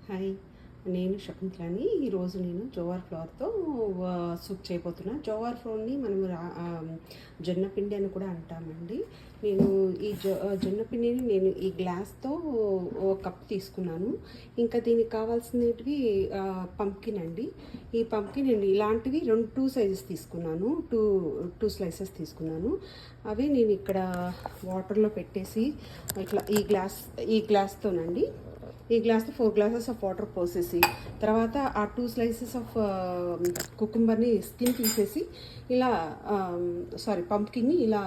Hi, నేను శకుంతలని. ఈరోజు నేను జోవార్ ఫ్లోర్తో సూప్ చేయబోతున్నా. జోవార్ ఫ్లోర్ని మనం జొన్న పిండి అని కూడా అంటామండి. నేను ఈ జొన్న నేను ఈ గ్లాస్తో ఒక కప్ తీసుకున్నాను. ఇంకా దీనికి కావాల్సినవి పంప్కిన్ అండి. ఈ పంప్కిన్ అండి ఇలాంటివి 2 సైజెస్ తీసుకున్నాను. టూ స్లైసెస్ తీసుకున్నాను. అవి నేను ఇక్కడ వాటర్లో పెట్టేసి ఇట్లా ఈ గ్లాస్తోనండి, ఈ గ్లాస్తో 4 గ్లాసెస్ ఆఫ్ వాటర్ పోసేసి తర్వాత ఆ 2 స్లైసెస్ ఆఫ్ కుకుంబర్ని స్కిన్ తీసేసి ఇలా పంప్కిన్ని ఇలా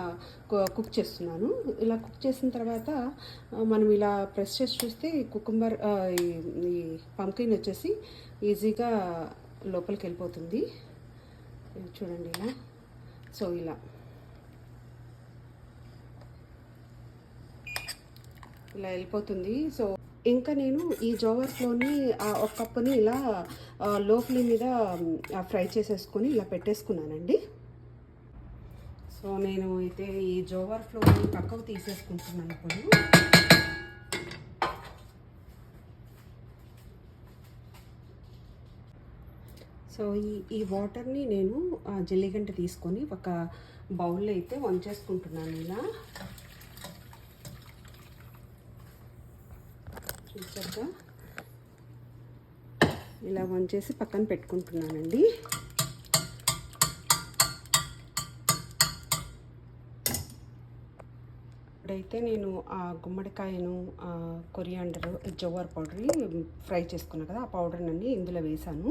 కుక్ చేస్తున్నాను. ఇలా కుక్ చేసిన తర్వాత మనం ఇలా ప్రెస్ చేసి చూస్తే కుకుంబర్ ఈ పంప్కిన్ వచ్చేసి ఈజీగా లోపలికి వెళ్ళిపోతుంది. చూడండి ఇలా. సో ఇలా వెళ్ళిపోతుంది. సో ఇంకా నేను ఈ జోవర్స్లోని ఒక కప్పుని ఇలా లో ఫ్లేమ్ మీద ఫ్రై చేసేసుకొని ఇలా పెట్టేసుకున్నానండి. సో నేను అయితే ఈ జోవర్ ఫ్లోర్ని పక్కకు తీసేసుకుంటున్నాను ఇప్పుడు. సో ఈ వాటర్ని నేను జల్లిగంట తీసుకొని ఒక బౌల్లో అయితే వంచేసుకుంటున్నాను. చూసాక ఇలా వంచేసి పక్కన పెట్టుకుంటున్నానండి. ఇప్పుడైతే నేను ఆ గుమ్మడికాయను, కొరియాండర్, జోవర్ పౌడర్ ఫ్రై చేసుకున్నాను కదా, ఆ పౌడర్ని ఇందులో వేసాను.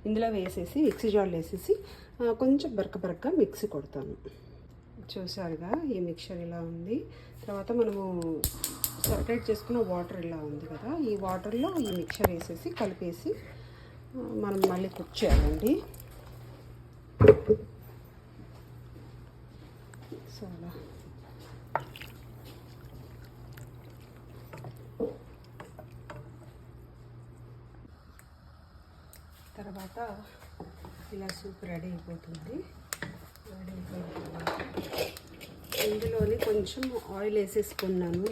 ఇందులో వేసేసి మిక్సీ జార్లో వేసేసి కొంచెం బరక మిక్సీ కొడతాను. చూసారుగా ఈ మిక్చర్ ఇలా ఉంది. తర్వాత మనము సపరేట్ చేసుకున్న వాటర్ ఇలా ఉంది కదా, ఈ వాటర్లో ఈ మిక్చర్ వేసేసి కలిపేసి మనం మళ్ళీ కుక్ చేయాలండి. సో అలా తర్వాత ఇలా సూప్ రెడీ అయిపోతుంది. ఇందులోనే కొంచెం ఆయిల్ వేసేసుకున్నాను.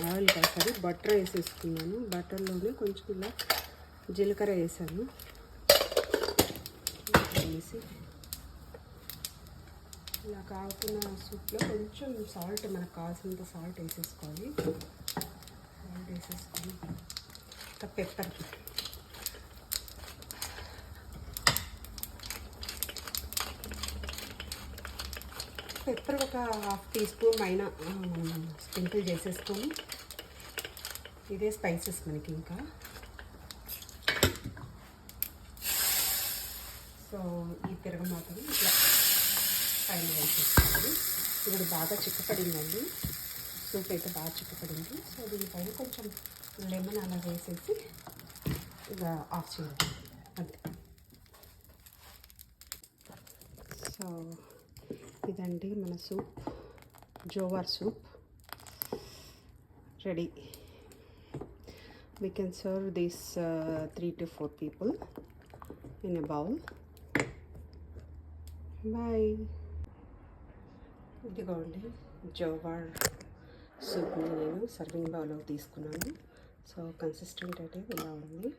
ఆయిల్ కాదు, బటర్ వేసేసుకున్నాను. బటర్లోనే కొంచెం ఇలా జీలకర్ర వేసాను. వేసి ఇలా కాగుతున్న సూప్లో కొంచెం సాల్ట్, మనకు కావాల్సినంత సాల్ట్ వేసేసుకోవాలి. సాల్ట్ వేసేసుకొని ఇంకా పెప్పర్, ఒక 1/2 టీ స్పూన్ అయినా స్ప్రింకిల్ చేసేసుకొని, ఇదే స్పైసెస్ మనకి ఇంకా. సో ఈ తిరగమాతని ఇట్లా పైన వేసేసుకోవాలి. ఇప్పుడు బాగా చిక్కపడిందండి, సూప్ అయితే బాగా చిక్కపడింది. సో దీనిపైన కొంచెం లెమన్ అలా వేసేసి ఇలా ఆఫ్ చేయాలి అంతే. సో ఇదండి మన soup, jowar soup ready. We can serve this 3 to 4 people in a bowl. Bye. ఇదిగోండి జోవర్ సూప్ని నేను సర్వింగ్ బౌల్లో తీసుకున్నాను. సో కన్సిస్టెంట్ అయితే ఇలా ఉంది.